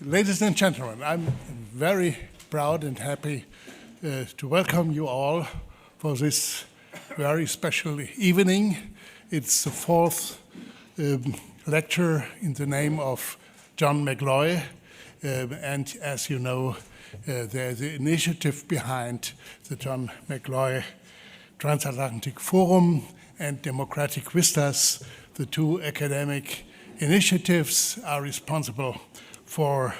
Ladies and gentlemen, I'm very proud and happy to welcome you all for this very special evening. It's the fourth lecture in the name of John McCloy, and as you know, there's the initiative behind the John McCloy Transatlantic Forum and Democratic Vistas. The two academic initiatives are responsible for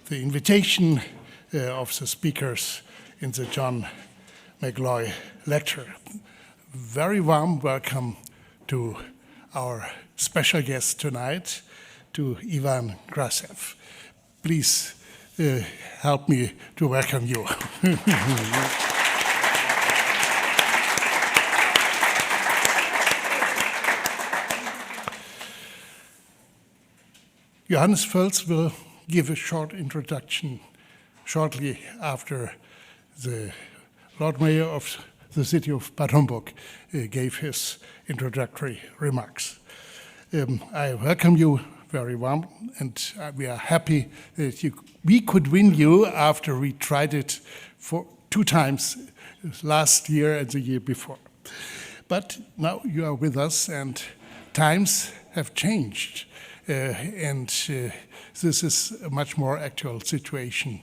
the invitation of the speakers in the John McCloy lecture. Very warm welcome to our special guest tonight, to Ivan Krastev. Please help me to welcome you. Johannes Völz will give a short introduction shortly after the Lord Mayor of the city of Bad Homburg gave his introductory remarks. I welcome you very warm, and we are happy that we could win you after we tried it for 2 times, last year and the year before. But now you are with us, and times have changed. This is a much more actual situation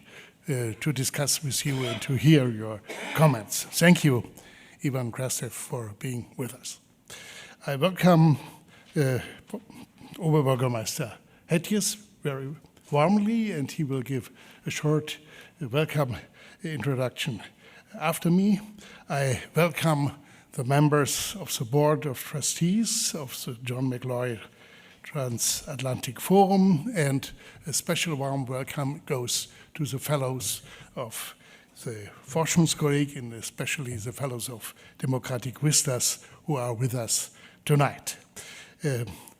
to discuss with you and to hear your comments. Thank you, Ivan Krastev, for being with us. I welcome Oberbürgermeister Hetjes very warmly, and he will give a short welcome introduction. After me, I welcome the members of the Board of Trustees of the John McCloy Transatlantic Forum, and a special warm welcome goes to the fellows of the Forschungskollegs, and especially the fellows of Democratic Vistas who are with us tonight.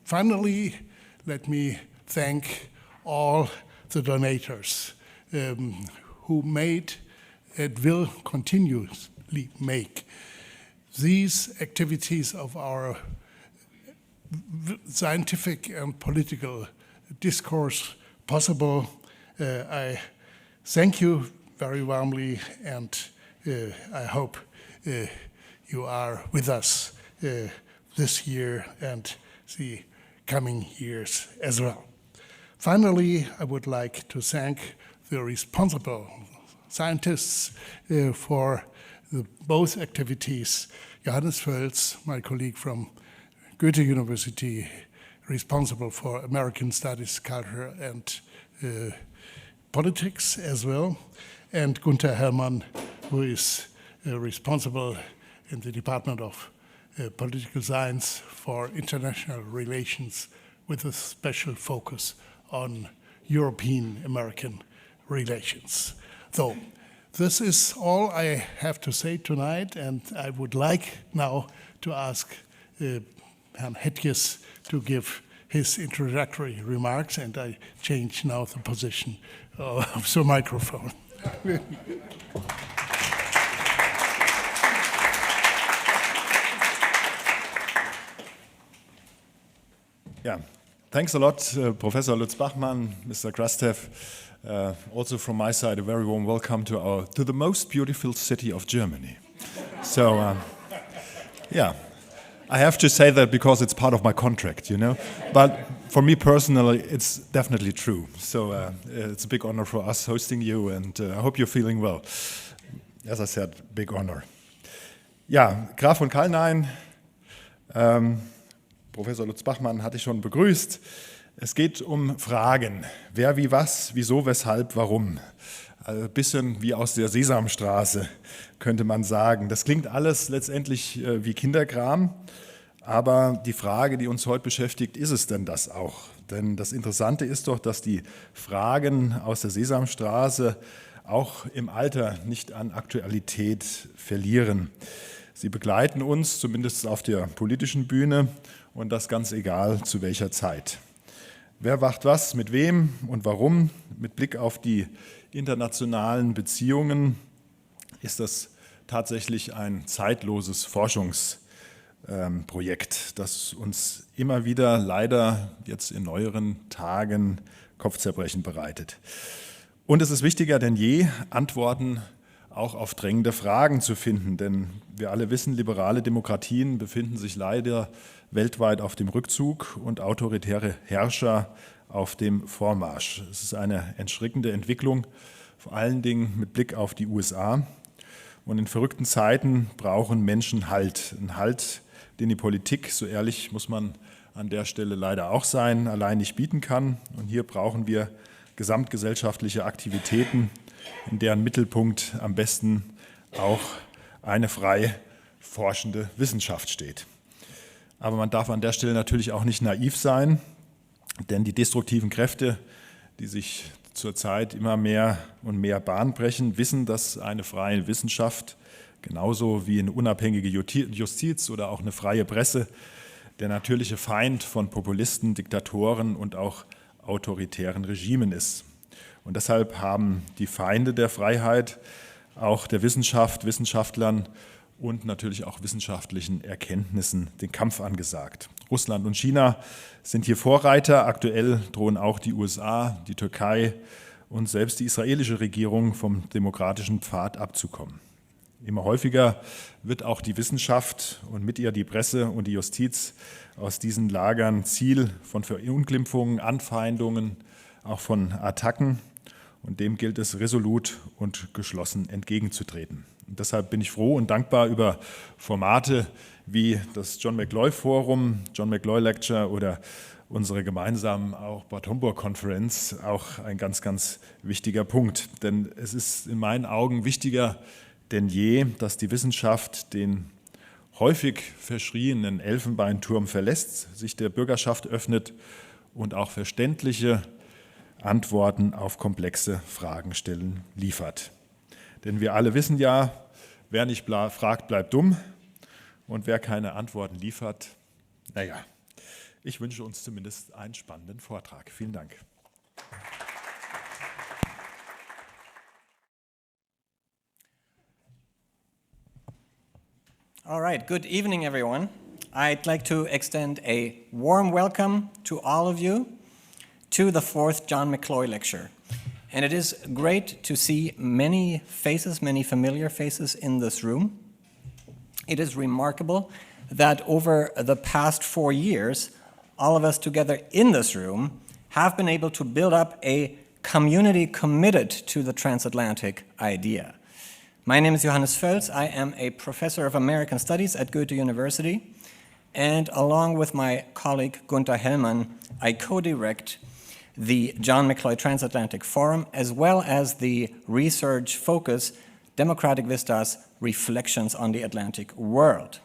Finally, let me thank all the donators who made and will continuously make these activities of our scientific and political discourse possible. I thank you very warmly, and I hope you are with us this year and the coming years as well. Finally, I would like to thank the responsible scientists for both activities. Johannes Völz, my colleague from Goethe-Universität, responsible for American studies, culture, and politics as well, and Gunther Hermann, who is responsible in the Department of Political Science for international relations, with a special focus on European-American relations. So this is all I have to say tonight, and I would like now to ask Herrn Hetjes to give his introductory remarks, and I change now the position of the microphone. Yeah, thanks a lot, Professor Lutz-Bachmann, Mr. Krastev. Also from my side, a very warm welcome to the most beautiful city of Germany. So, yeah. I have to say that because it's part of my contract, you know. But for me personally, it's definitely true. So it's a big honor for us hosting you, and I hope you're feeling well. As I said, big honor. Ja, Graf von Kallnain, Professor Lutz-Bachmann hatte ich schon begrüßt. Es geht um Fragen. Wer, wie, was, wieso, weshalb, warum. Also ein bisschen wie aus der Sesamstraße, könnte man sagen. Das klingt alles letztendlich wie Kinderkram, aber die Frage, die uns heute beschäftigt, ist es denn das auch? Denn das Interessante ist doch, dass die Fragen aus der Sesamstraße auch im Alter nicht an Aktualität verlieren. Sie begleiten uns, zumindest auf der politischen Bühne, und das ganz egal zu welcher Zeit. Wer macht was, mit wem und warum? Mit Blick auf die internationalen Beziehungen ist das tatsächlich ein zeitloses Forschungsprojekt, das uns immer wieder leider jetzt in neueren Tagen Kopfzerbrechen bereitet. Und es ist wichtiger denn je, Antworten auch auf drängende Fragen zu finden, denn wir alle wissen, liberale Demokratien befinden sich leider weltweit auf dem Rückzug und autoritäre Herrscher auf dem Vormarsch. Es ist eine erschreckende Entwicklung, vor allen Dingen mit Blick auf die USA. Und in verrückten Zeiten brauchen Menschen Halt. Einen Halt, den die Politik, so ehrlich muss man an der Stelle leider auch sein, allein nicht bieten kann. Und hier brauchen wir gesamtgesellschaftliche Aktivitäten, in deren Mittelpunkt am besten auch eine frei forschende Wissenschaft steht. Aber man darf an der Stelle natürlich auch nicht naiv sein, denn die destruktiven Kräfte, die sich zurzeit immer mehr und mehr Bahn brechen, wissen, dass eine freie Wissenschaft, genauso wie eine unabhängige Justiz oder auch eine freie Presse, der natürliche Feind von Populisten, Diktatoren und auch autoritären Regimen ist. Und deshalb haben die Feinde der Freiheit auch der Wissenschaft, Wissenschaftlern und natürlich auch wissenschaftlichen Erkenntnissen den Kampf angesagt. Russland und China sind hier Vorreiter. Aktuell drohen auch die USA, die Türkei und selbst die israelische Regierung vom demokratischen Pfad abzukommen. Immer häufiger wird auch die Wissenschaft und mit ihr die Presse und die Justiz aus diesen Lagern Ziel von Verunglimpfungen, Anfeindungen, auch von Attacken. Und dem gilt es resolut und geschlossen entgegenzutreten. Und deshalb bin ich froh und dankbar über Formate wie das John McCloy Forum, John McCloy Lecture oder unsere gemeinsamen auch Bad Homburg Conference, auch ein ganz, ganz wichtiger Punkt. Denn es ist in meinen Augen wichtiger denn je, dass die Wissenschaft den häufig verschrienen Elfenbeinturm verlässt, sich der Bürgerschaft öffnet und auch verständliche Antworten auf komplexe Fragenstellen liefert. Denn wir alle wissen ja, wer nicht fragt, bleibt dumm und wer keine Antworten liefert, naja, ich wünsche uns zumindest einen spannenden Vortrag. Vielen Dank. All right, good evening, everyone. I'd like to extend a warm welcome to all of you to the fourth John McCloy lecture. And it is great to see many faces, many familiar faces in this room. It is remarkable that over the past 4 years, all of us together in this room have been able to build up a community committed to the transatlantic idea. My name is Johannes Völz. I am a professor of American Studies at Goethe-University, and along with my colleague Gunther Hellmann, I co-direct the John McCloy Transatlantic Forum, as well as the research focus, Democratic Vistas, Reflections on the Atlantic World.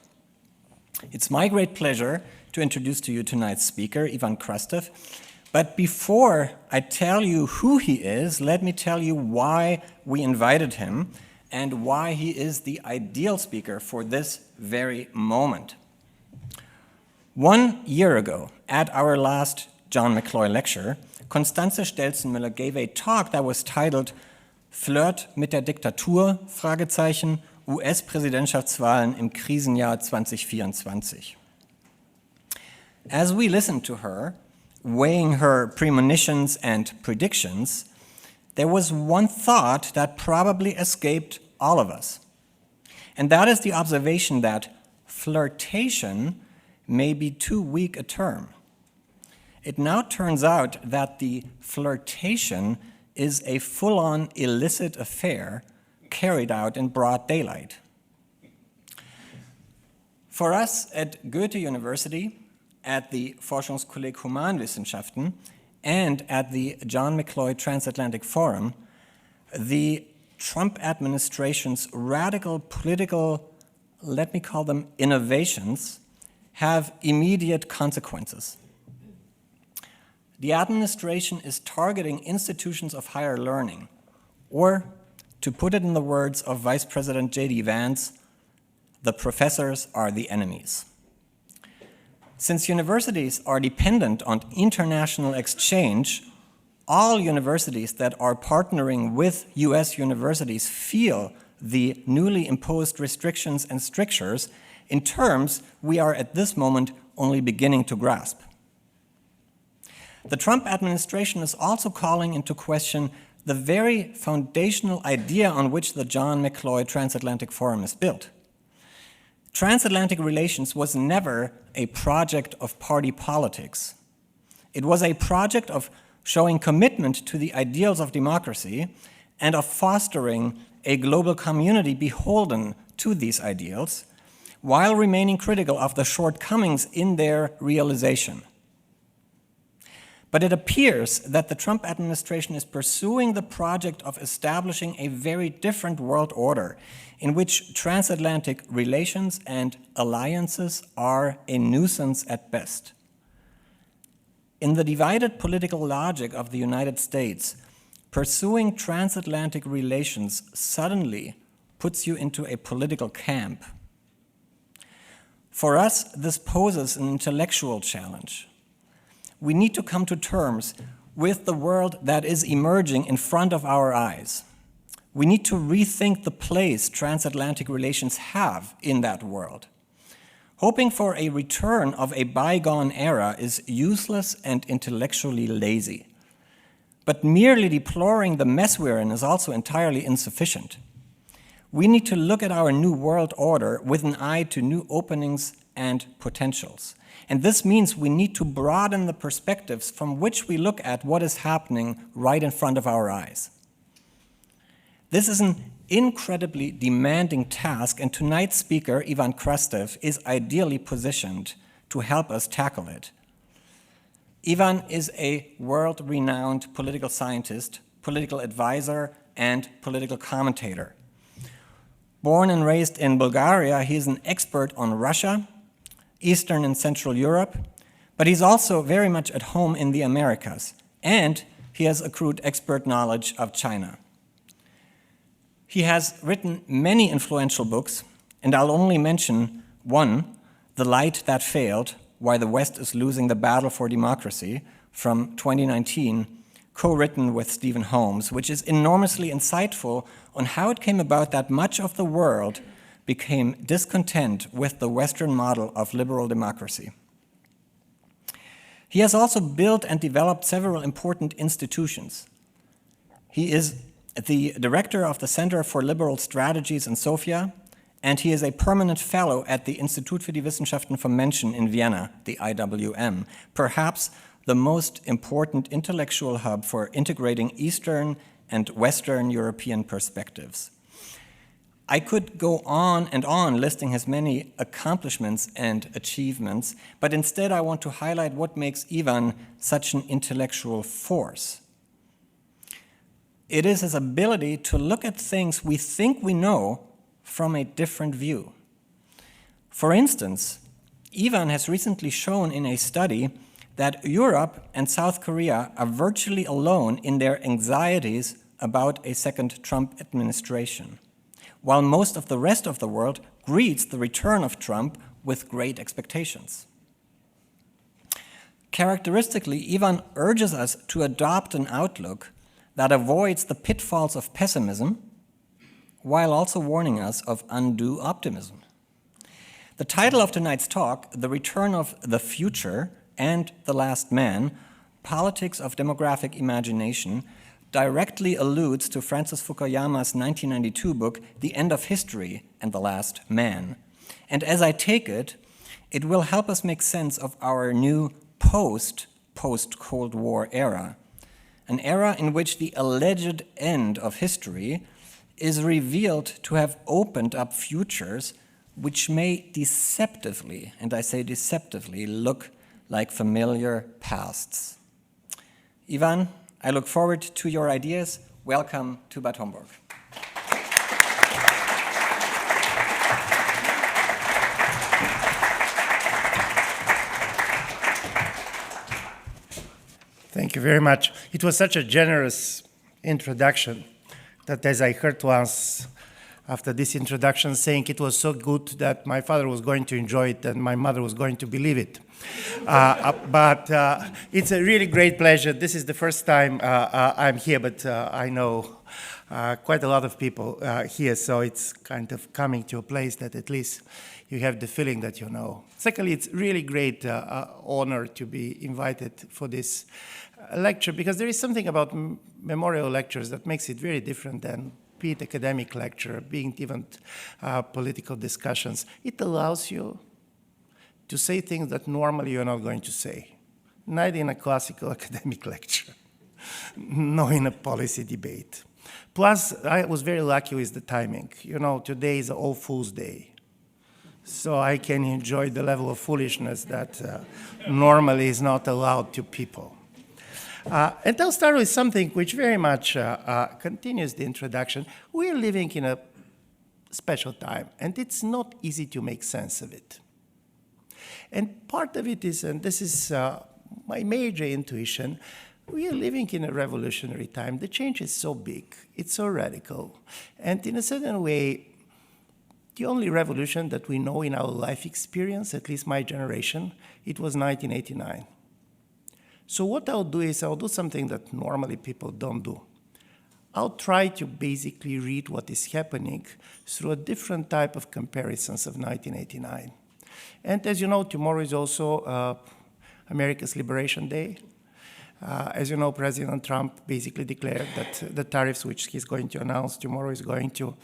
It's my great pleasure to introduce to you tonight's speaker, Ivan Krastev. But before I tell you who he is, let me tell you why we invited him and why he is the ideal speaker for this very moment. 1 year ago, at our last John McCloy lecture, Constanze Stelzenmüller gave a talk that was titled Flirt mit der Diktatur, US-Präsidentschaftswahlen im Krisenjahr 2024. As we listened to her, weighing her premonitions and predictions, there was one thought that probably escaped all of us. And that is the observation that flirtation may be too weak a term. It now turns out that the flirtation is a full-on illicit affair carried out in broad daylight. For us at Goethe-University, at the Forschungskollegs Humanwissenschaften, and at the John McCloy Transatlantic Forum, the Trump administration's radical political, let me call them innovations, have immediate consequences. The administration is targeting institutions of higher learning, or, to put it in the words of Vice President J.D. Vance, the professors are the enemies. Since universities are dependent on international exchange, all universities that are partnering with US universities feel the newly imposed restrictions and strictures in terms we are at this moment only beginning to grasp. the Trump administration is also calling into question the very foundational idea on which the John McCloy Transatlantic Forum is built. Transatlantic relations was never a project of party politics. It was a project of showing commitment to the ideals of democracy and of fostering a global community beholden to these ideals, while remaining critical of the shortcomings in their realization. But it appears that the Trump administration is pursuing the project of establishing a very different world order in which transatlantic relations and alliances are a nuisance at best. In the divided political logic of the United States, pursuing transatlantic relations suddenly puts you into a political camp. For us, this poses an intellectual challenge. We need to come to terms with the world that is emerging in front of our eyes. We need to rethink the place transatlantic relations have in that world. Hoping for a return of a bygone era is useless and intellectually lazy. But merely deploring the mess we're in is also entirely insufficient. We need to look at our new world order with an eye to new openings and potentials. And this means we need to broaden the perspectives from which we look at what is happening right in front of our eyes. This is an incredibly demanding task, and tonight's speaker, Ivan Krastev, is ideally positioned to help us tackle it. Ivan is a world-renowned political scientist, political advisor, and political commentator. Born and raised in Bulgaria, he is an expert on Russia, Eastern and Central Europe, but he's also very much at home in the Americas, and he has accrued expert knowledge of China. He has written many influential books, and I'll only mention one, The Light That Failed, Why the West is Losing the Battle for Democracy, from 2019, co-written with Stephen Holmes, which is enormously insightful on how it came about that much of the world became discontent with the Western model of liberal democracy. He has also built and developed several important institutions. He is the director of the Center for Liberal Strategies in Sofia, and he is a permanent fellow at the Institut für die Wissenschaften von Menschen in Vienna, the IWM, perhaps the most important intellectual hub for integrating Eastern and Western European perspectives. I could go on and on listing his many accomplishments and achievements, but instead I want to highlight what makes Ivan such an intellectual force. It is his ability to look at things we think we know from a different view. For instance, Ivan has recently shown in a study that Europe and South Korea are virtually alone in their anxieties about a second Trump administration, while most of the rest of the world greets the return of Trump with great expectations. Characteristically, Ivan urges us to adopt an outlook that avoids the pitfalls of pessimism, while also warning us of undue optimism. The title of tonight's talk, The Return of the Future and the Last Man, Politics of Demographic Imagination, directly alludes to Francis Fukuyama's 1992 book, The End of History and the Last Man. And as I take it, it will help us make sense of our new post-Cold War era, an era in which the alleged end of history is revealed to have opened up futures which may deceptively, and I say deceptively, look like familiar pasts. Ivan, I look forward to your ideas. Welcome to Bad Homburg. Thank you very much. It was such a generous introduction that as I heard once after this introduction saying it was so good that my father was going to enjoy it and my mother was going to believe it. But it's a really great pleasure. This is the first time I'm here, but I know quite a lot of people here, so it's kind of coming to a place that at least you have the feeling that you know. Secondly, it's really great honor to be invited for this lecture, because there is something about memorial lectures that makes it very different than be it academic lecture, being even political discussions. It allows you to say things that normally you're not going to say, neither in a classical academic lecture, nor in a policy debate. Plus, I was very lucky with the timing. You know, today is All Fool's Day, so I can enjoy the level of foolishness that normally is not allowed to people. And I'll start with something which very much continues the introduction. We are living in a special time, and it's not easy to make sense of it. And part of it is, and this is my major intuition, we are living in a revolutionary time. The change is so big, it's so radical, and in a certain way, the only revolution that we know in our life experience, at least my generation, it was 1989. So what I'll do is I'll do something that normally people don't do. I'll try to basically read what is happening through a different type of comparisons of 1989. And as you know, tomorrow is also America's Liberation Day. As you know, President Trump basically declared that the tariffs which he's going to announce tomorrow is going to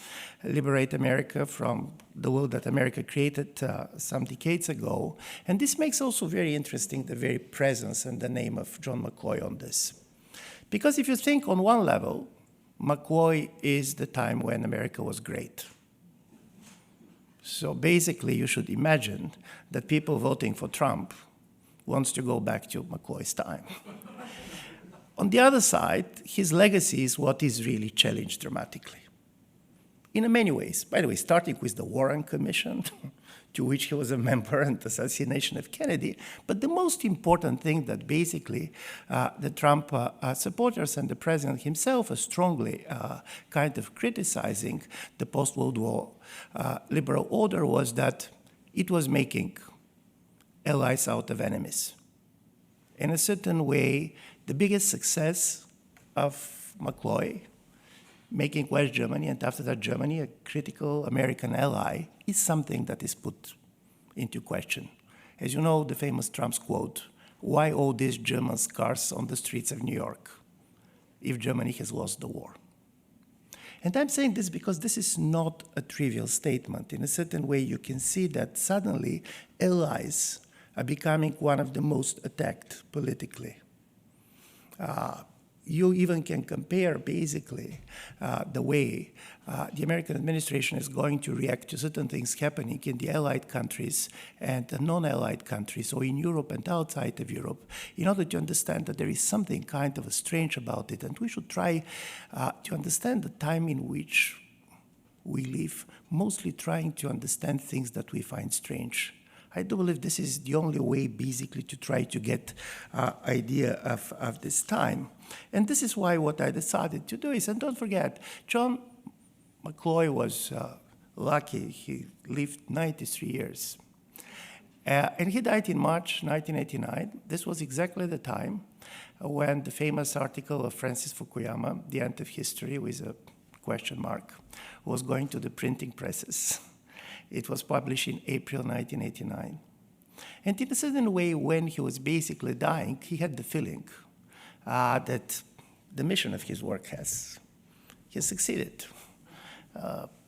liberate America from the world that America created some decades ago. And this makes also very interesting the very presence and the name of John McCloy on this. Because if you think on one level, McCloy is the time when America was great. So basically, you should imagine that people voting for Trump wants to go back to McCloy's time. On the other side, his legacy is what is really challenged dramatically. In many ways, by the way, starting with the Warren Commission, to which he was a member, and the assassination of Kennedy. But the most important thing that basically the Trump supporters and the president himself are strongly kind of criticizing the post-World War liberal order was that it was making allies out of enemies. In a certain way, the biggest success of McCloy, making West Germany, and after that Germany, a critical American ally, is something that is put into question. As you know, the famous Trump's quote, "Why all these German scars on the streets of New York if Germany has lost the war?" And I'm saying this because this is not a trivial statement. In a certain way, you can see that suddenly allies are becoming one of the most attacked politically. You even can compare, basically, the way the American administration is going to react to certain things happening in the allied countries and the non-allied countries, or in Europe and outside of Europe, in order to understand that there is something kind of strange about it. And we should try to understand the time in which we live, mostly trying to understand things that we find strange. I do believe this is the only way, basically, to try to get idea of this time. And this is why what I decided to do is, and don't forget, John McCloy was lucky. He lived 93 years. And he died in March 1989. This was exactly the time when the famous article of Francis Fukuyama, The End of History, with a question mark, was going to the printing presses. It was published in April 1989. And in a certain way, when he was basically dying, he had the feeling that the mission of his work has succeeded.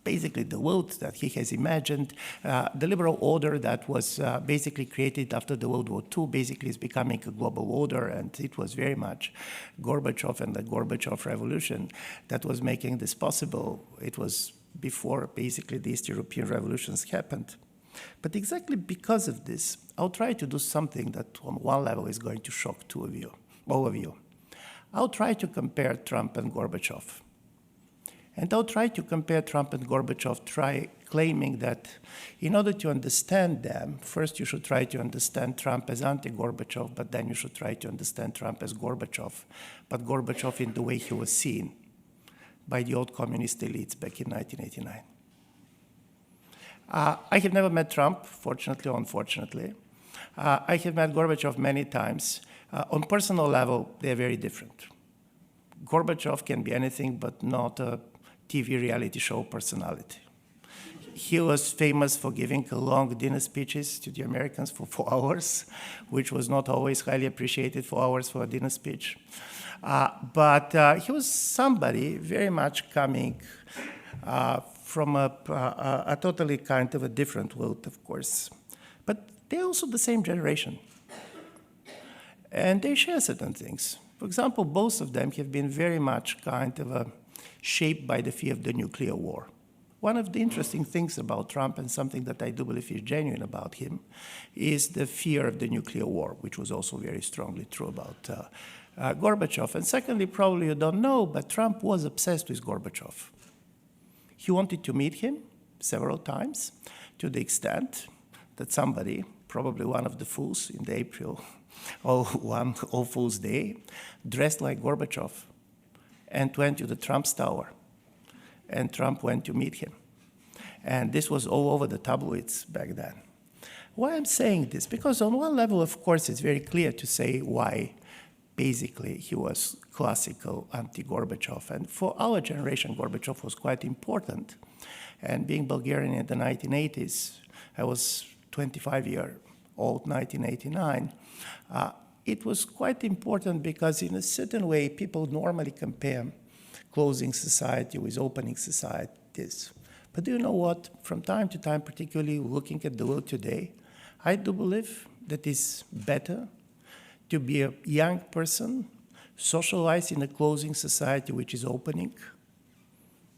Basically, the world that he has imagined, the liberal order that was basically created after the World War II, basically is becoming a global order, and it was very much Gorbachev and the Gorbachev revolution that was making this possible. It was before basically the East European revolutions happened. But exactly because of this, I'll try to do something that on one level is going to shock all of you. I'll try to compare Trump and Gorbachev. And I'll try to compare Trump and Gorbachev, claiming that in order to understand them, first you should try to understand Trump as anti-Gorbachev, but then you should try to understand Trump as Gorbachev, but Gorbachev in the way he was seen by the old communist elites back in 1989. I have never met Trump, fortunately or unfortunately. I have met Gorbachev many times. On personal level, they're very different. Gorbachev can be anything but not a TV reality show personality. He was famous for giving long dinner speeches to the Americans for 4 hours, which was not always highly appreciated, 4 hours for a dinner speech. But he was somebody very much coming from a totally kind of a different world, of course. But they're also the same generation. And they share certain things. For example, both of them have been very much kind of shaped by the fear of the nuclear war. One of the interesting things about Trump, and something that I do believe is genuine about him, is the fear of the nuclear war, which was also very strongly true about Gorbachev. And secondly, probably you don't know, but Trump was obsessed with Gorbachev. He wanted to meet him several times, to the extent that somebody, probably one of the fools in the April All Fool's Day, dressed like Gorbachev and went to the Trump's Tower. And Trump went to meet him. And this was all over the tabloids back then. Why I'm saying this? Because on one level, of course, it's very clear to say why basically he was classical anti-Gorbachev. And for our generation, Gorbachev was quite important. And being Bulgarian in the 1980s, I was 25 years old, 1989, it was quite important because in a certain way, people normally compare closing society with opening societies. But do you know what? From time to time, particularly looking at the world today, I do believe that it's better to be a young person socialized in a closing society which is opening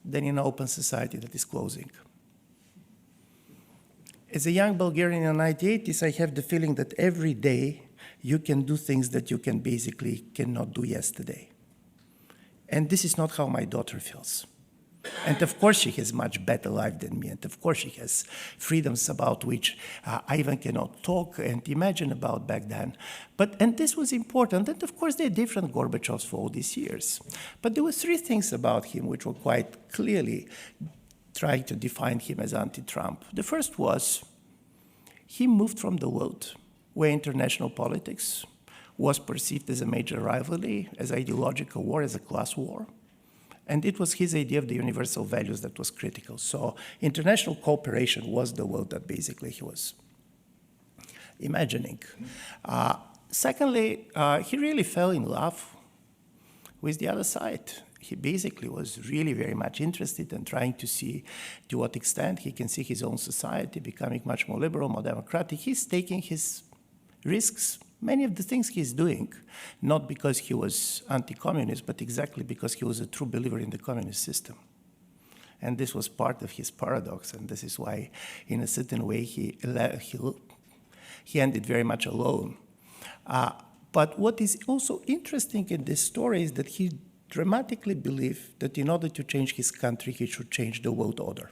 than in an open society that is closing. As a young Bulgarian in the 1980s, I have the feeling that every day you can do things that you can basically cannot do yesterday. And this is not how my daughter feels. And of course she has much better life than me, and of course she has freedoms about which I even cannot talk and imagine about back then. And this was important, and of course there are different Gorbachevs for all these years. But there were 3 things about him which were quite clearly trying to define him as anti-Trump. The first was he moved from the world where international politics was perceived as a major rivalry, as ideological war, as a class war. And it was his idea of the universal values that was critical. So international cooperation was the world that basically he was imagining. Secondly, he really fell in love with the other side. He basically was really very much interested in trying to see to what extent he can see his own society becoming much more liberal, more democratic. He's taking his risks. Many of the things he's doing, not because he was anti-communist, but exactly because he was a true believer in the communist system. And this was part of his paradox, and this is why, in a certain way, he ended very much alone. But what is also interesting in this story is that he dramatically believed that in order to change his country, he should change the world order.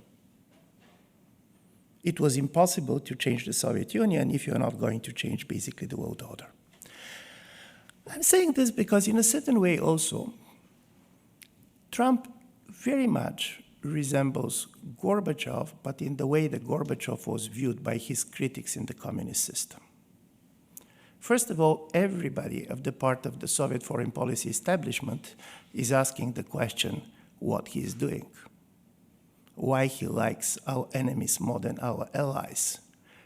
It was impossible to change the Soviet Union if you're not going to change basically the world order. I'm saying this because in a certain way also, Trump very much resembles Gorbachev, but in the way that Gorbachev was viewed by his critics in the communist system. First of all, everybody of the part of the Soviet foreign policy establishment is asking the question what he is doing, why he likes our enemies more than our allies.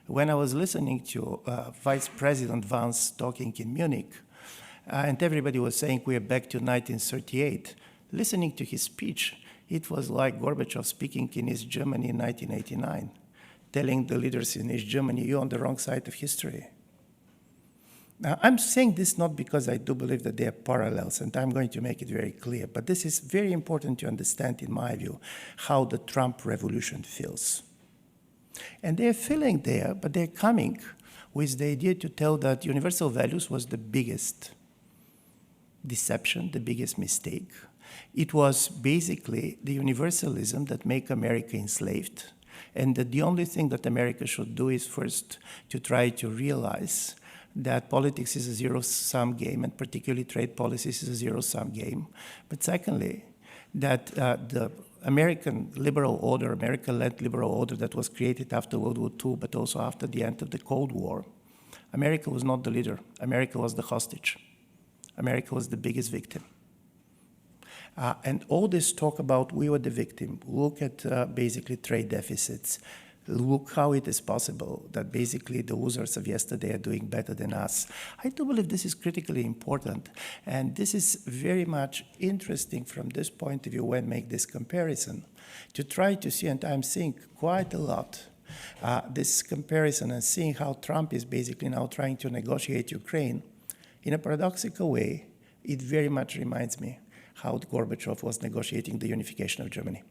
When I was listening to Vice President Vance talking in Munich, and everybody was saying we are back to 1938, listening to his speech, it was like Gorbachev speaking in East Germany in 1989, telling the leaders in East Germany, you're on the wrong side of history. Now, I'm saying this not because I do believe that there are parallels, and I'm going to make it very clear, but this is very important to understand, in my view, how the Trump revolution feels. And they're feeling there, but they're coming with the idea to tell that universal values was the biggest deception, the biggest mistake. It was basically the universalism that make America enslaved, and that the only thing that America should do is first to try to realize that politics is a zero-sum game, and particularly trade policies is a zero-sum game. But secondly, that the American liberal order, American-led liberal order that was created after World War II, but also after the end of the Cold War, America was not the leader. America was the hostage. America was the biggest victim. And all this talk about we were the victim, look at basically trade deficits, look how it is possible that basically the losers of yesterday are doing better than us. I do believe this is critically important, and this is very much interesting from this point of view when make this comparison, to try to see, and I'm seeing quite a lot, this comparison and seeing how Trump is basically now trying to negotiate Ukraine. In a paradoxical way, it very much reminds me how Gorbachev was negotiating the unification of Germany.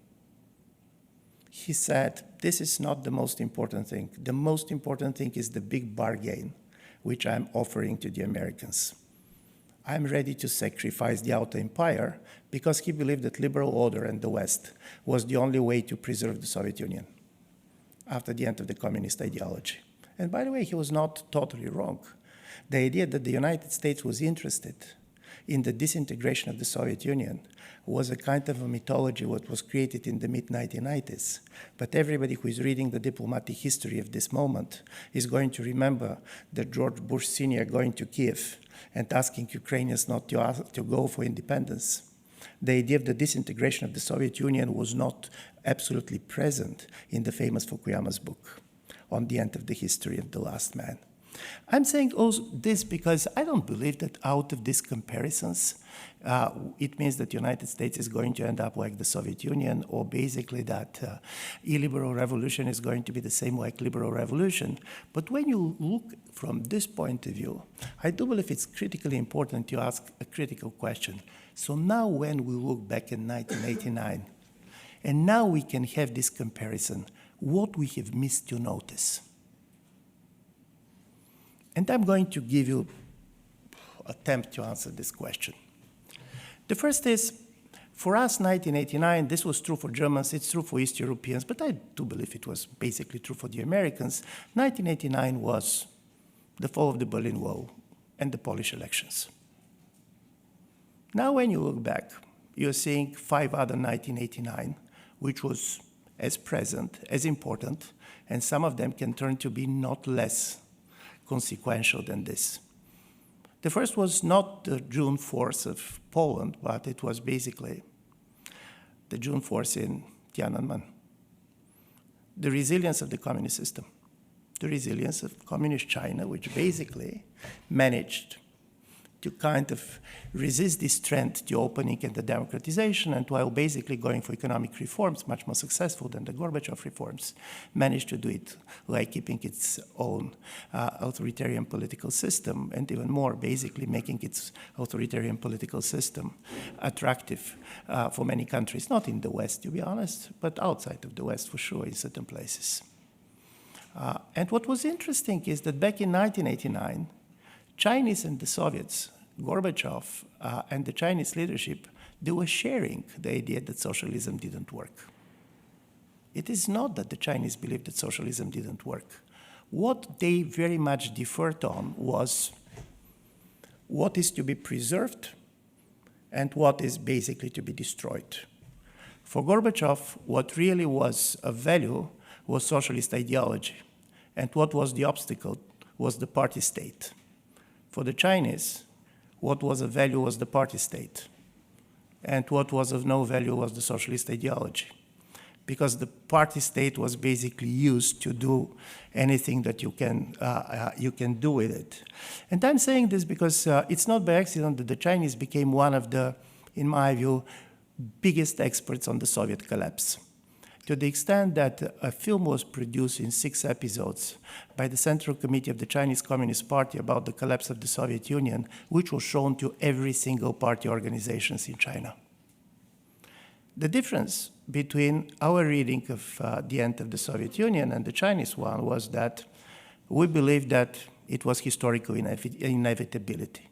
He said, this is not the most important thing. The most important thing is the big bargain, which I'm offering to the Americans. I'm ready to sacrifice the outer empire because he believed that liberal order in the West was the only way to preserve the Soviet Union after the end of the communist ideology. And by the way, he was not totally wrong. The idea that the United States was interested in the disintegration of the Soviet Union was a kind of a mythology what was created in the mid-1990s. But everybody who is reading the diplomatic history of this moment is going to remember that George Bush Sr. going to Kiev and asking Ukrainians not to go for independence. The idea of the disintegration of the Soviet Union was not absolutely present in the famous Fukuyama's book on the end of the history of the last man. I'm saying also this because I don't believe that out of these comparisons, it means that the United States is going to end up like the Soviet Union, or basically that illiberal revolution is going to be the same like liberal revolution. But when you look from this point of view, I do believe it's critically important to ask a critical question. So now when we look back in 1989, and now we can have this comparison, what we have missed to notice. And I'm going to give you an attempt to answer this question. The first is, for us, 1989, this was true for Germans, it's true for East Europeans, but I do believe it was basically true for the Americans. 1989 was the fall of the Berlin Wall and the Polish elections. Now when you look back, you're seeing 5 other 1989, which was as present, as important, and some of them can turn to be not less consequential than this. The first was not the June 4th of Poland, but it was basically the June 4th in Tiananmen. The resilience of the communist system, the resilience of communist China, which basically managed to kind of resist this trend to opening and the democratization, and while basically going for economic reforms, much more successful than the Gorbachev reforms, managed to do it like keeping its own authoritarian political system, and even more, basically making its authoritarian political system attractive for many countries, not in the West, to be honest, but outside of the West for sure in certain places. And what was interesting is that back in 1989, Chinese and the Soviets, Gorbachev and the Chinese leadership, they were sharing the idea that socialism didn't work. It is not that the Chinese believed that socialism didn't work. What they very much differed on was what is to be preserved and what is basically to be destroyed. For Gorbachev, what really was of value was socialist ideology, and what was the obstacle was the party state. For the Chinese, what was of value was the party state, and what was of no value was the socialist ideology, because the party state was basically used to do anything that you can do with it. And I'm saying this because it's not by accident that the Chinese became one of the, in my view, biggest experts on the Soviet collapse, to the extent that a film was produced in 6 episodes by the Central Committee of the Chinese Communist Party about the collapse of the Soviet Union, which was shown to every single party organizations in China. The difference between our reading of the end of the Soviet Union and the Chinese one was that we believed that it was historical inevitability.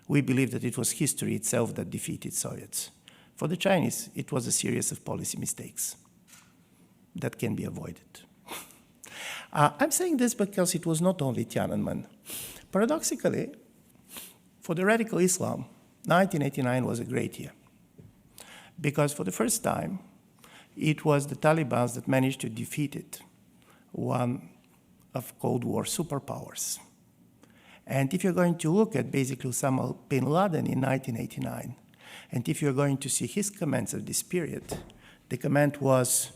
We believed that it was history itself that defeated Soviets. For the Chinese, it was a series of policy mistakes that can be avoided. I'm saying this because it was not only Tiananmen. Paradoxically, for the radical Islam, 1989 was a great year, because for the first time, it was the Taliban that managed to defeat one of Cold War superpowers. And if you're going to look at basically Osama bin Laden in 1989, And if you're going to see his comments of this period, the comment was,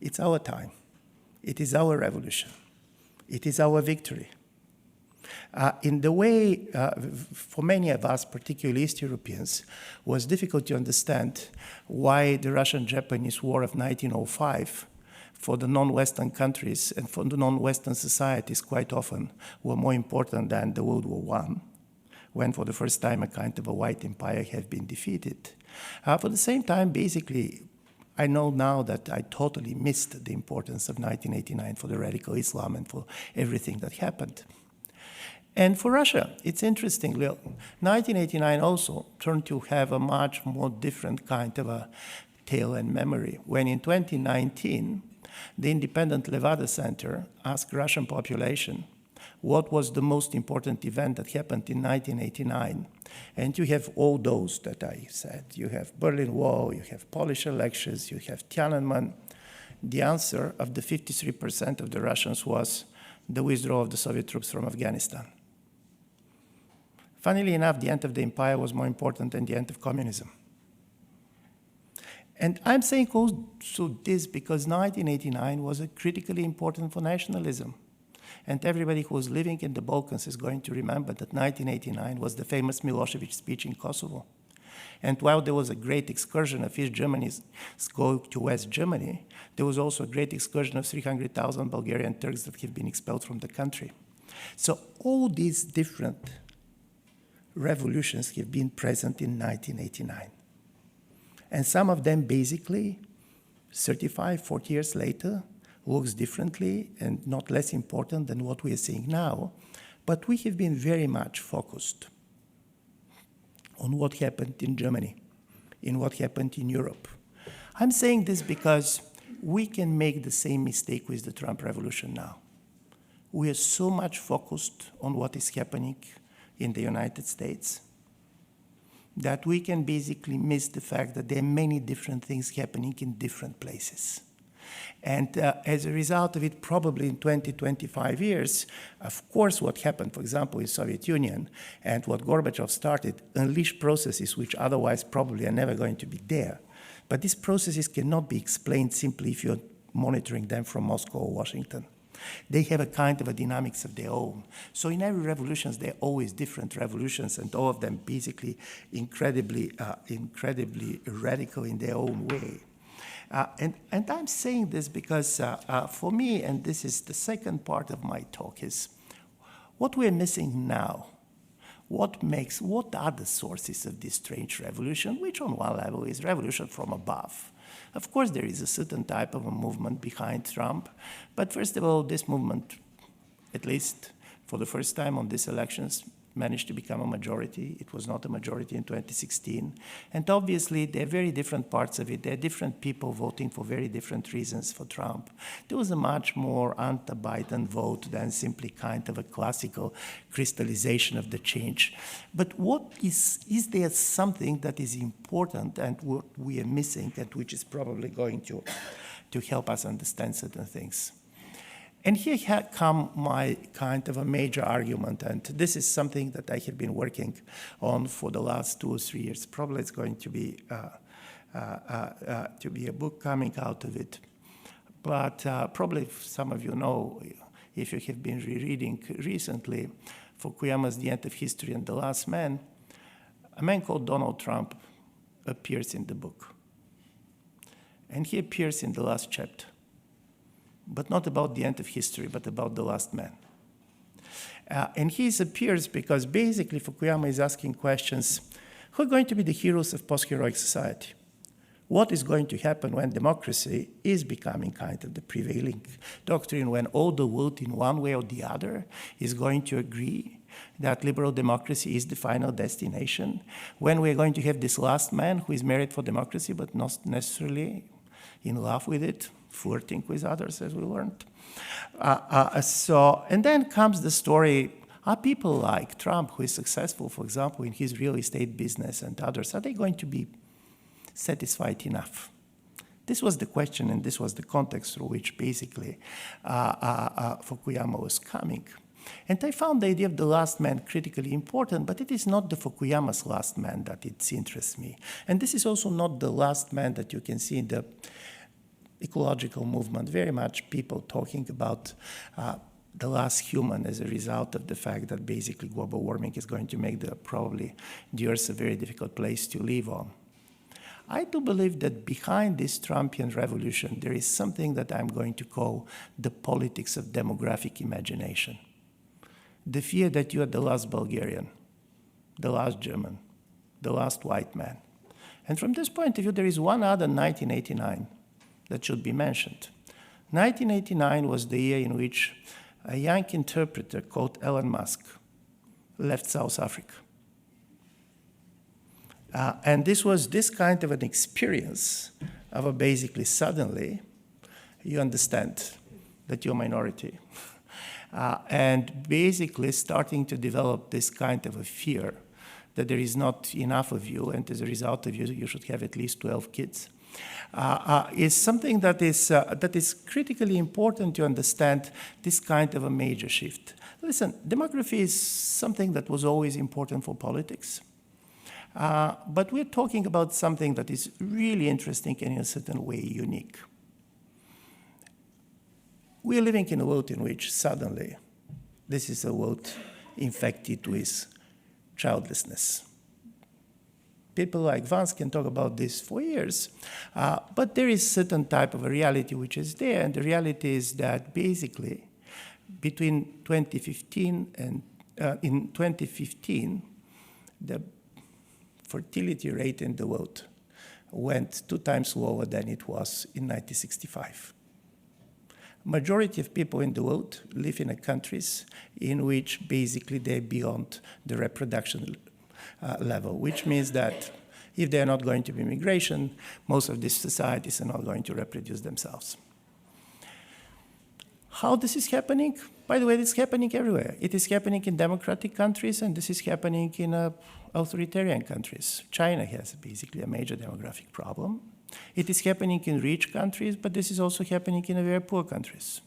it's our time. It is our revolution. It is our victory. In the way, for many of us, particularly East Europeans, was difficult to understand why the Russian-Japanese War of 1905 for the non-Western countries and for the non-Western societies quite often were more important than the World War I, when for the first time a kind of a white empire had been defeated. For the same time, basically, I know now that I totally missed the importance of 1989 for the radical Islam and for everything that happened. And for Russia, it's interesting. 1989 also turned to have a much more different kind of a tale and memory. When in 2019, the independent Levada Center asked Russian population what was the most important event that happened in 1989. And you have all those that I said. You have Berlin Wall, you have Polish elections, you have Tiananmen. The answer of the 53% of the Russians was the withdrawal of the Soviet troops from Afghanistan. Funnily enough, the end of the empire was more important than the end of communism. And I'm saying also this because 1989 was critically important for nationalism. And everybody who was living in the Balkans is going to remember that 1989 was the famous Milosevic speech in Kosovo. And while there was a great excursion of East Germany's go to West Germany, there was also a great excursion of 300,000 Bulgarian Turks that have been expelled from the country. So all these different revolutions have been present in 1989. And some of them basically, 35, 40 years later, looks differently and not less important than what we are seeing now. But we have been very much focused on what happened in Germany, in what happened in Europe. I'm saying this because we can make the same mistake with the Trump revolution now. We are so much focused on what is happening in the United States that we can basically miss the fact that there are many different things happening in different places. And as a result of it, probably in 20, 25 years, of course, what happened, for example, in Soviet Union and what Gorbachev started unleashed processes which otherwise probably are never going to be there. But these processes cannot be explained simply if you're monitoring them from Moscow or Washington. They have a kind of a dynamics of their own. So in every revolution, there are always different revolutions, and all of them basically incredibly radical in their own way. And I'm saying this because for me, and this is the second part of my talk, is what we're missing now. What are the sources of this strange revolution, which on one level is revolution from above? Of course, there is a certain type of a movement behind Trump, but first of all, this movement, at least for the first time on these elections, managed to become a majority. It was not a majority in 2016. And obviously, there are very different parts of it. There are different people voting for very different reasons for Trump. There was a much more anti-Biden vote than simply kind of a classical crystallization of the change. But what is there something that is important and what we are missing and which is probably going to help us understand certain things? And here come my kind of a major argument, and this is something that I have been working on for the last 2 or 3 years. Probably it's going to be a book coming out of it. But probably some of you know, if you have been rereading recently, Fukuyama's The End of History and the Last Man, a man called Donald Trump appears in the book. And he appears in the last chapter. But not about the end of history, but about the last man. And he appears because basically Fukuyama is asking questions, who are going to be the heroes of post-heroic society? What is going to happen when democracy is becoming kind of the prevailing doctrine, when all the world in one way or the other is going to agree that liberal democracy is the final destination, when we're going to have this last man who is married for democracy but not necessarily in love with it, flirting with others, as we learned. And then comes the story, are people like Trump, who is successful, for example, in his real estate business and others, are they going to be satisfied enough? This was the question, and this was the context through which basically Fukuyama was coming. And I found the idea of the last man critically important, but it is not the Fukuyama's last man that it interests me. And this is also not the last man that you can see in the ecological movement, very much people talking about the last human as a result of the fact that basically global warming is going to make probably the Earth a very difficult place to live on. I do believe that behind this Trumpian revolution, there is something that I'm going to call the politics of demographic imagination. The fear that you are the last Bulgarian, the last German, the last white man. And from this point of view, there is one other 1989 that should be mentioned. 1989 was the year in which a young interpreter called Elon Musk left South Africa. And this was this kind of an experience of basically suddenly you understand that you're a minority. And basically starting to develop this kind of a fear that there is not enough of you, and as a result of you should have at least 12 kids, is something that is critically important to understand this kind of a major shift. Listen, demography is something that was always important for politics. But we're talking about something that is really interesting and in a certain way unique. We are living in a world in which suddenly this is a world infected with childlessness. People like Vance can talk about this for years, but there is a certain type of a reality which is there, and the reality is that basically between 2015 and in 2015, the fertility rate in the world went 2 times lower than it was in 1965. Majority of people in the world live in countries in which basically they're beyond the reproduction level, which means that if they're not going to be migration, most of these societies are not going to reproduce themselves. How this is happening? By the way, it's happening everywhere. It is happening in democratic countries, and this is happening in authoritarian countries. China has basically a major demographic problem. It is happening in rich countries, but this is also happening in very poor countries.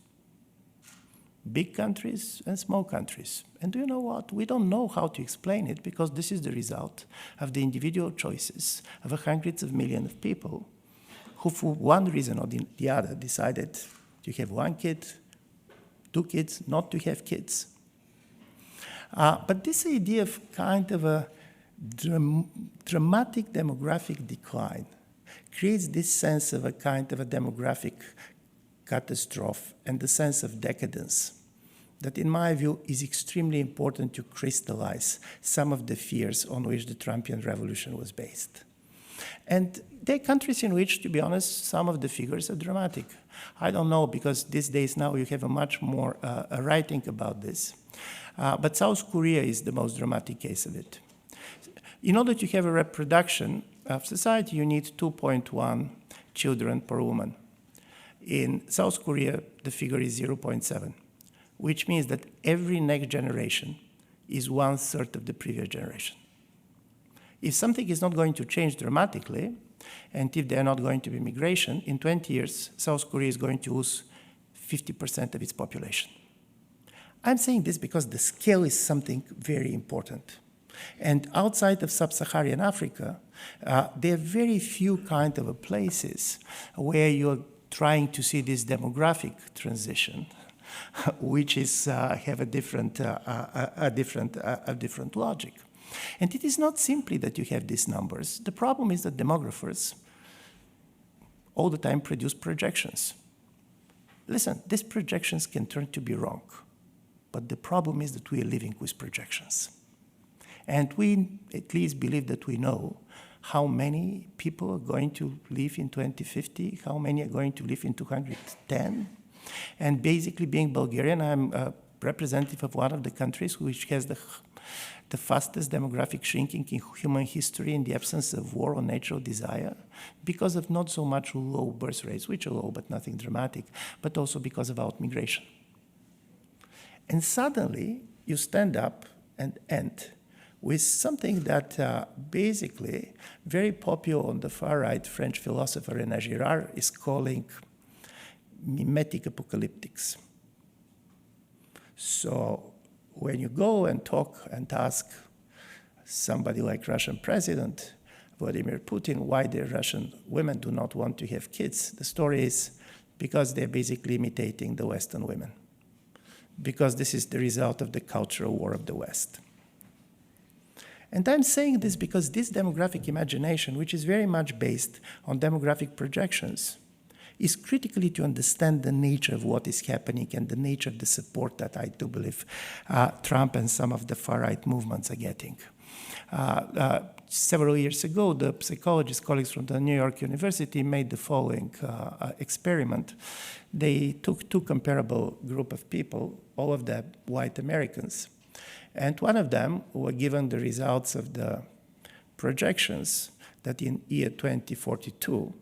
Big countries and small countries. And do you know what? We don't know how to explain it because this is the result of the individual choices of hundreds of millions of people who, for one reason or the other, decided to have 1 kid, 2 kids, not to have kids. But this idea of kind of a dramatic demographic decline creates this sense of a kind of a demographic catastrophe and the sense of decadence that, in my view, is extremely important to crystallize some of the fears on which the Trumpian revolution was based. And there are countries in which, to be honest, some of the figures are dramatic. I don't know, because these days now you have a much more writing about this. But South Korea is the most dramatic case of it. In order to have a reproduction of society, you need 2.1 children per woman. In South Korea, the figure is 0.7, which means that every next generation is 1/3 of the previous generation. If something is not going to change dramatically, and if there are not going to be migration, in 20 years, South Korea is going to lose 50% of its population. I'm saying this because the scale is something very important. And outside of sub-Saharan Africa, there are very few kind of places where you're trying to see this demographic transition, which is have a different logic. And it is not simply that you have these numbers. The problem is that demographers all the time produce projections. Listen, these projections can turn to be wrong, but the problem is that we are living with projections. And we at least believe that we know how many people are going to live in 2050, how many are going to live in 210. And basically, being Bulgarian, I'm a representative of one of the countries which has the fastest demographic shrinking in human history in the absence of war or natural desire, because of not so much low birth rates, which are low but nothing dramatic, but also because of outmigration. And suddenly, you stand up and end with something that basically very popular on the far right French philosopher René Girard is calling mimetic apocalyptics. So when you go and talk and ask somebody like Russian President Vladimir Putin why the Russian women do not want to have kids, the story is because they're basically imitating the Western women. Because this is the result of the cultural war of the West. And I'm saying this because this demographic imagination, which is very much based on demographic projections, is critically to understand the nature of what is happening and the nature of the support that I do believe Trump and some of the far-right movements are getting. Several years ago, the psychologist colleagues from the New York University made the following experiment. They took two comparable group of people, all of them white Americans, and one of them were given the results of the projections that in year 2042,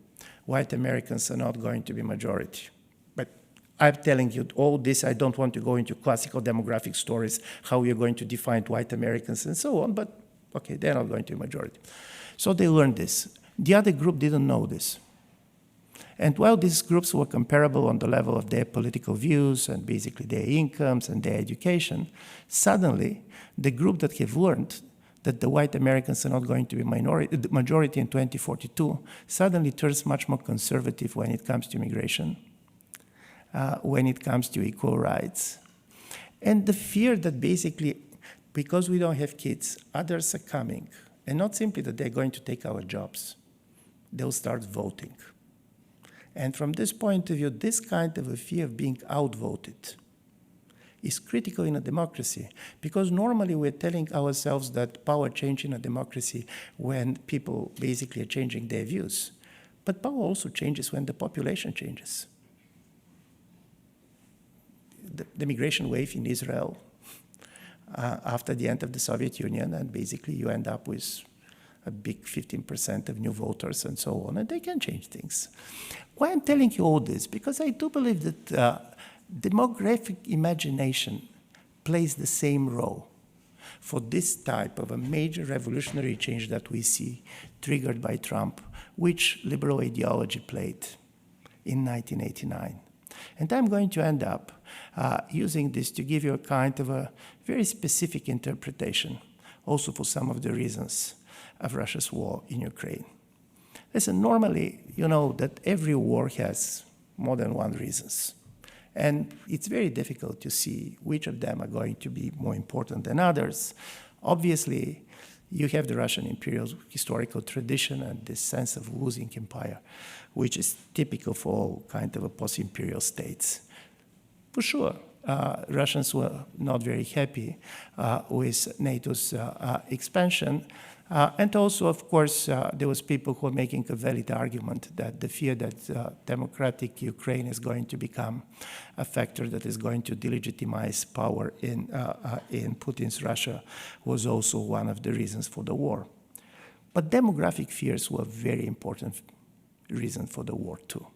white Americans are not going to be majority. But I'm telling you all this, I don't want to go into classical demographic stories, how you're going to define white Americans and so on, but okay, they're not going to be majority. So they learned this. The other group didn't know this. And while these groups were comparable on the level of their political views and basically their incomes and their education, suddenly the group that have learned that the white Americans are not going to be majority in 2042 suddenly turns much more conservative when it comes to immigration, when it comes to equal rights. And the fear that basically, because we don't have kids, others are coming, and not simply that they're going to take our jobs, they'll start voting. And from this point of view, this kind of a fear of being outvoted is critical in a democracy, because normally we're telling ourselves that power changes in a democracy when people basically are changing their views. But power also changes when the population changes. The migration wave in Israel after the end of the Soviet Union, and basically you end up with a big 15% of new voters and so on, and they can change things. Why I'm telling you all this? Because I do believe that demographic imagination plays the same role for this type of a major revolutionary change that we see triggered by Trump, which liberal ideology played in 1989. And I'm going to end up using this to give you a kind of a very specific interpretation, also for some of the reasons of Russia's war in Ukraine. Listen, normally, you know that every war has more than one reasons. And it's very difficult to see which of them are going to be more important than others. Obviously, you have the Russian imperial historical tradition and this sense of losing empire, which is typical for all kind of a post-imperial states. For sure, Russians were not very happy with NATO's expansion. And also, of course, there was people who were making a valid argument that the fear that democratic Ukraine is going to become a factor that is going to delegitimize power in Putin's Russia was also one of the reasons for the war. But demographic fears were a very important reason for the war too.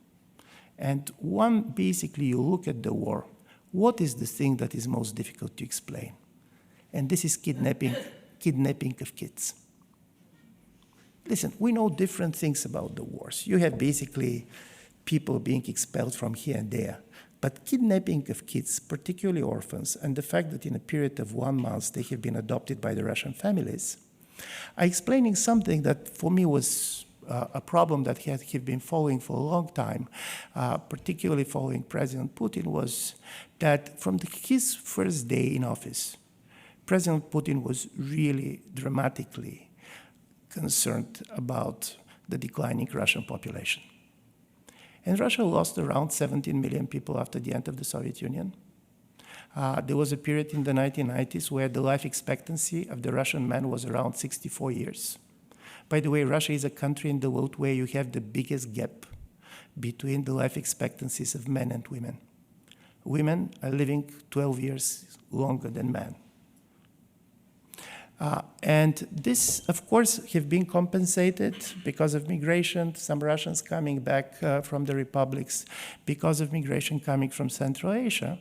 And one, basically, you look at the war, what is the thing that is most difficult to explain? And this is kidnapping of kids. Listen, we know different things about the wars. You have basically people being expelled from here and there. But kidnapping of kids, particularly orphans, and the fact that in a period of 1 month they have been adopted by the Russian families, are explaining something that for me was a problem that have been following for a long time, particularly following President Putin, was that from his first day in office, President Putin was really dramatically concerned about the declining Russian population. And Russia lost around 17 million people after the end of the Soviet Union. There was a period in the 1990s where the life expectancy of the Russian man was around 64 years. By the way, Russia is a country in the world where you have the biggest gap between the life expectancies of men and women. Women are living 12 years longer than men. And this, of course, have been compensated because of migration, some Russians coming back from the republics, because of migration coming from Central Asia.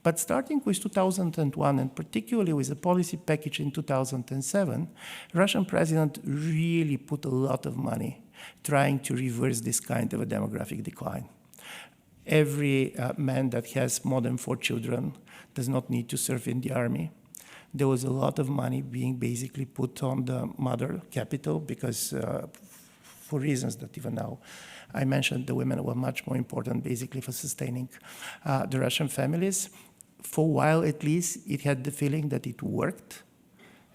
But starting with 2001, and particularly with the policy package in 2007, Russian president really put a lot of money trying to reverse this kind of a demographic decline. Every man that has more than 4 children does not need to serve in the army. there was a lot of money being basically put on the mother capital because for reasons that even now I mentioned, the women were much more important basically for sustaining the Russian families. For a while at least, it had the feeling that it worked.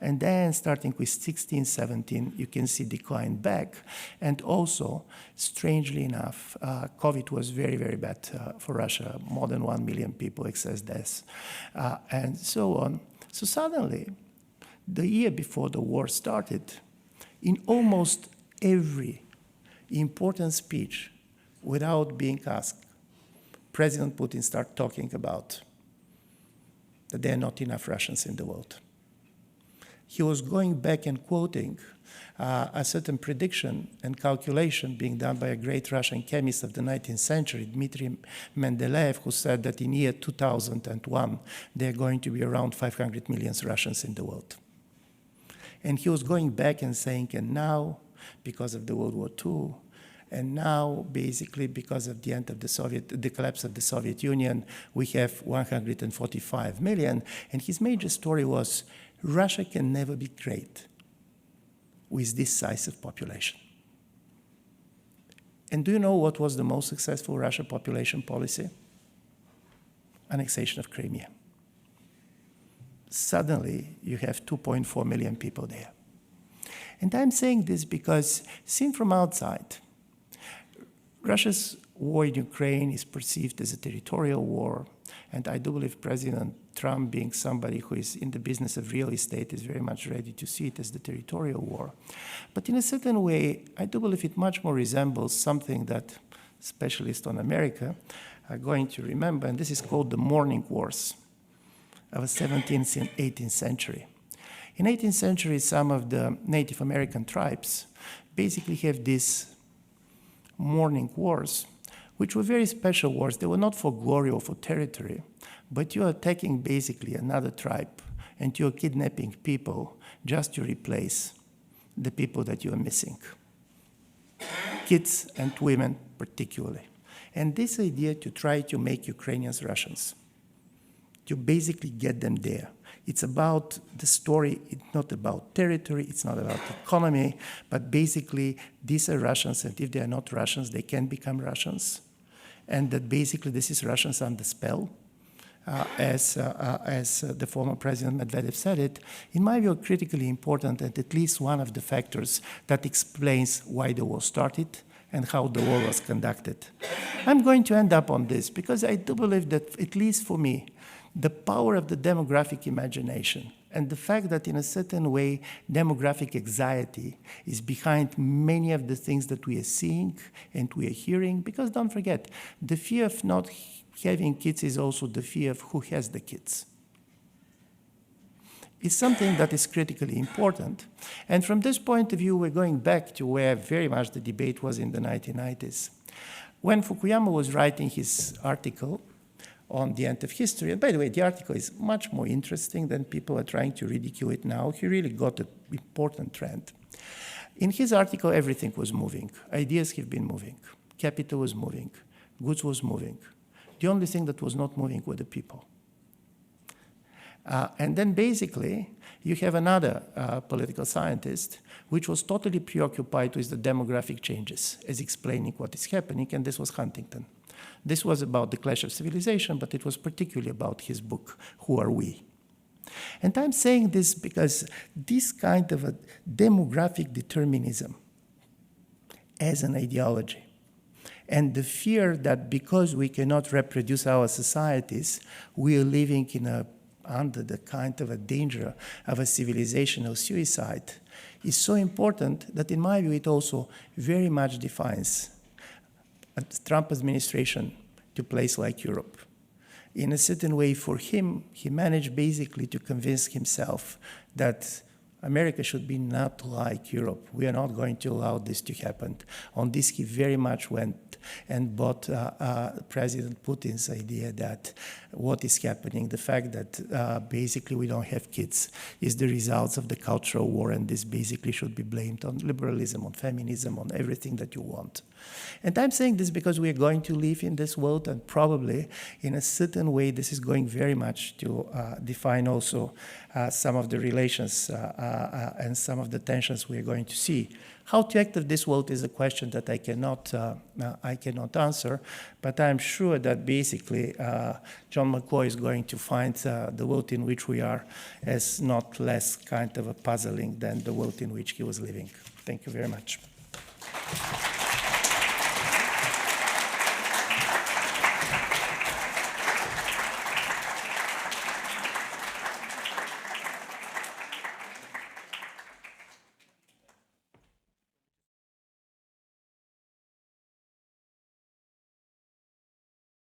And then starting with 16, 17, you can see decline back. And also, strangely enough, COVID was very, very bad for Russia. More than 1 million people, excess deaths, and so on. So suddenly, the year before the war started, in almost every important speech, without being asked, President Putin started talking about that there are not enough Russians in the world. He was going back and quoting a certain prediction and calculation being done by a great Russian chemist of the 19th century, Dmitry Mendeleev, who said that in year 2001, there are going to be around 500 million Russians in the world. And he was going back and saying, and now, because of the World War II, and now, basically, because of the end of the collapse of the Soviet Union, we have 145 million. And his major story was, Russia can never be great with this size of population. And do you know what was the most successful Russian population policy? Annexation of Crimea. Suddenly, you have 2.4 million people there. And I'm saying this because, seen from outside, Russia's war in Ukraine is perceived as a territorial war, and I do believe President Trump, being somebody who is in the business of real estate, is very much ready to see it as the territorial war. But in a certain way, I do believe it much more resembles something that specialists on America are going to remember, and this is called the Morning Wars of the 17th and 18th century. In 18th century, some of the Native American tribes basically have these morning wars, which were very special wars. They were not for glory or for territory, but you're attacking basically another tribe and you're kidnapping people just to replace the people that you're missing. Kids and women particularly. And this idea to try to make Ukrainians Russians, to basically get them there. It's about the story, it's not about territory, it's not about economy, but basically these are Russians, and if they are not Russians, they can become Russians. And that basically this is Russians under spell, as the former President Medvedev said it, in my view, critically important, and at least one of the factors that explains why the war started and how the war was conducted. I'm going to end up on this because I do believe that, at least for me, the power of the demographic imagination and the fact that in a certain way demographic anxiety is behind many of the things that we are seeing and we are hearing, because don't forget, the fear of not having kids is also the fear of who has the kids. It's something that is critically important. And from this point of view, we're going back to where very much the debate was in the 1990s. When Fukuyama was writing his article on the end of history, and by the way, the article is much more interesting than people are trying to ridicule it now. He really got an important trend. In his article, everything was moving. Ideas have been moving. Capital was moving. Goods was moving. The only thing that was not moving were the people. And then basically, you have another political scientist which was totally preoccupied with the demographic changes as explaining what is happening, and this was Huntington. This was about the clash of civilization, but it was particularly about his book, Who Are We? And I'm saying this because this kind of a demographic determinism as an ideology, and the fear that because we cannot reproduce our societies, we are living in under the kind of a danger of a civilizational suicide, is so important that in my view it also very much defines a Trump administration to a place like Europe. In a certain way, for him, he managed basically to convince himself that America should be not like Europe. We are not going to allow this to happen. On this, he very much went and bought President Putin's idea that what is happening, the fact that basically we don't have kids, is the results of the cultural war, and this basically should be blamed on liberalism, on feminism, on everything that you want. And I'm saying this because we are going to live in this world, and probably in a certain way this is going very much to define also some of the relations and some of the tensions we are going to see. How to act in this world is a question that I cannot answer, but I'm sure that basically John McCloy is going to find the world in which we are as not less kind of a puzzling than the world in which he was living. Thank you very much.